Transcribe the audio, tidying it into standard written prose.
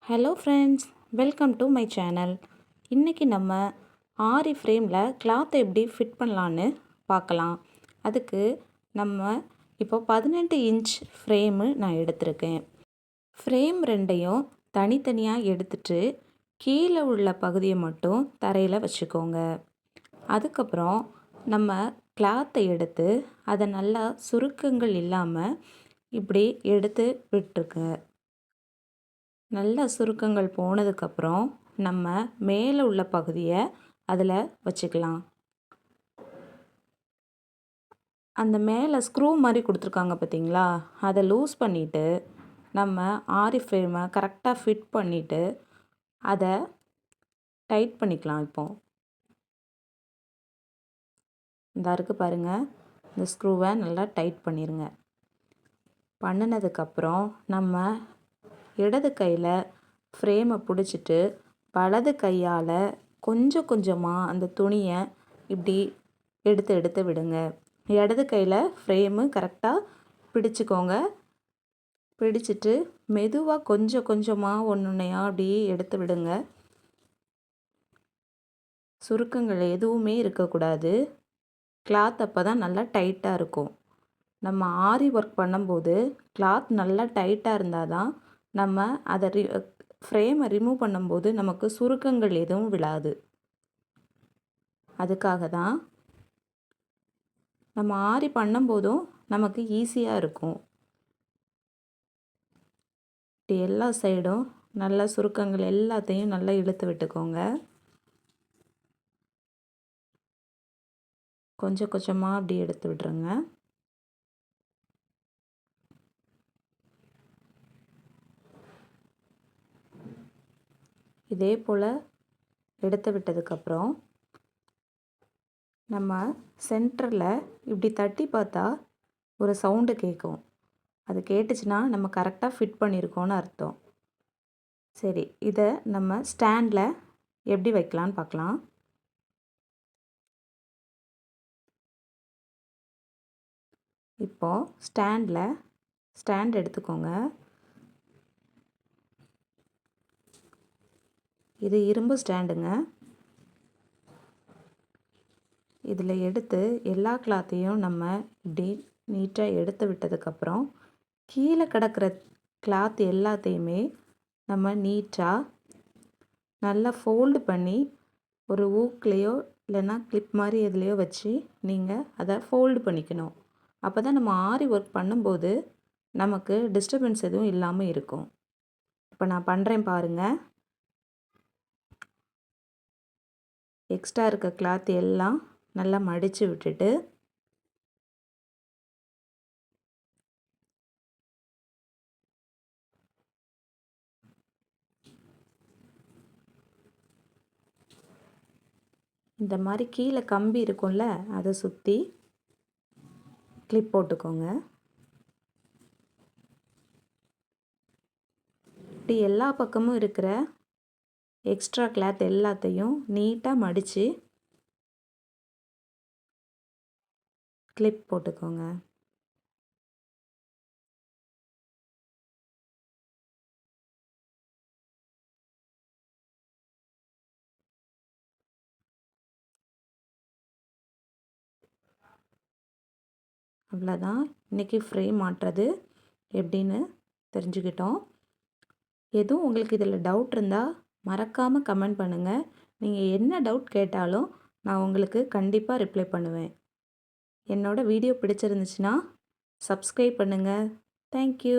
Hello friends, welcome to my channel. இன்றைக்கி நம்ம ஆரி ஃப்ரேமில் கிளாத்தை எப்படி ஃபிட் பண்ணலான்னு பார்க்கலாம். அதுக்கு நம்ம இப்போ 18 இன்ச் ஃப்ரேமு நான் எடுத்திருக்கேன். ஃப்ரேம் ரெண்டையும் தனித்தனியாக எடுத்துட்டு கீழே உள்ள பகுதியை மட்டும் தரையில் வச்சுக்கோங்க. அதுக்கப்புறம் நம்ம கிளாத்தை எடுத்து அதை நல்லா சுருக்கங்கள் இல்லாமல் இப்படி எடுத்து விட்டுருங்க. நல்ல சுருக்கங்கள் போனதுக்கப்புறம் நம்ம மேலே உள்ள பகுதியை அதில் வச்சுக்கலாம். அந்த மேலே ஸ்க்ரூ மாதிரி கொடுத்துருக்காங்க பார்த்தீங்களா, அதை லூஸ் பண்ணிவிட்டு நம்ம ஆரி ஃப்ரேமை கரெக்டாக ஃபிட் பண்ணிவிட்டு அதை டைட் பண்ணிக்கலாம். இப்போது இந்த இருக்குது பாருங்கள், இந்த ஸ்க்ரூவை நல்லா டைட் பண்ணிடுங்க. பண்ணினதுக்கப்புறம் நம்ம இடது கையில் ஃப்ரேமை பிடிச்சிட்டு வலது கையால் கொஞ்சம் கொஞ்சமாக அந்த துணியை இப்படி எடுத்து எடுத்து விடுங்க. இடது கையில் ஃப்ரேமு கரெக்டாக பிடிச்சிக்கோங்க. பிடிச்சிட்டு மெதுவாக கொஞ்சம் கொஞ்சமாக ஒன்றையா அப்படியே எடுத்து விடுங்க. சுருக்கங்கள் எதுவுமே இருக்கக்கூடாது. கிளாத் அப்போ தான் நல்லா டைட்டாக இருக்கும். நம்ம ஆரி ஒர்க் பண்ணும்போது கிளாத் நல்லா டைட்டாக இருந்தால் தான் நம்ம அதை ஃப்ரேமை ரிமூவ் பண்ணும்போது நமக்கு சுருக்கங்கள் எதுவும் விழாது. அதுக்காக தான் நம்ம ஆரி பண்ணும்போதும் நமக்கு ஈஸியாக இருக்கும். இப்படி எல்லா சைடும் நல்லா சுருக்கங்கள் எல்லாத்தையும் நல்லா இழுத்து விட்டுக்கோங்க. கொஞ்சம் கொஞ்சமாக அப்படி எடுத்து விட்டுருங்க. இதே போல் எடுத்து விட்டதுக்கப்புறம் நம்ம சென்டரில் இப்படி தட்டி பார்த்தா ஒரு சவுண்டு கேட்கும். அது கேட்டுச்சுன்னா நம்ம கரெக்டாக ஃபிட் பண்ணியிருக்கோன்னு அர்த்தம். சரி, இதை நம்ம ஸ்டாண்டில் எப்படி வைக்கலான்னு பார்க்கலாம். இப்போது ஸ்டாண்ட் எடுத்துக்கோங்க. இது இரும்பு ஸ்டாண்டுங்க. இதில் எடுத்து எல்லா கிளாத்தையும் நம்ம இப்படி நீட்டாக எடுத்து விட்டதுக்கப்புறம் கீழே கிடக்கிற கிளாத் எல்லாத்தையுமே நம்ம நீட்டாக நல்லா ஃபோல்டு பண்ணி ஒரு ஊக்லேயோ இல்லைன்னா கிளிப் மாதிரி எதுலேயோ வச்சு நீங்கள் அதை ஃபோல்டு பண்ணிக்கணும். அப்போ தான் நம்ம ஆரி ஒர்க் பண்ணும்போது நமக்கு டிஸ்டர்பன்ஸ் எதுவும் இல்லாமல் இருக்கும். இப்போ நான் பண்ணுறேன் பாருங்கள். எக்ஸ்ட்ரா இருக்க கிளாத் எல்லாம் நல்லா மடித்து விட்டுட்டு இந்த மாதிரி கீழே கம்பி இருக்கும்ல, அதை சுற்றி கிளிப் போட்டுக்கோங்க. இப்படி எல்லா பக்கமும் இருக்கிற எக்ஸ்ட்ரா கிளாத் எல்லாத்தையும் நீட்டாக மடித்து கிளிப் போட்டுக்கோங்க. அவ்வளோதான். இன்றைக்கி ஃப்ரேம் மாட்டுறது எப்படின்னு தெரிஞ்சுக்கிட்டோம். எதுவும் உங்களுக்கு இதில் டவுட் இருந்தால் மறக்காமல் கமெண்ட் பண்ணுங்கள். நீங்கள் என்ன டவுட் கேட்டாலும் நான் உங்களுக்கு கண்டிப்பாக ரிப்ளை பண்ணுவேன். என்னோடய வீடியோ பிடிச்சிருந்துச்சுன்னா சப்ஸ்கிரைப் பண்ணுங்கள். தேங்க்யூ.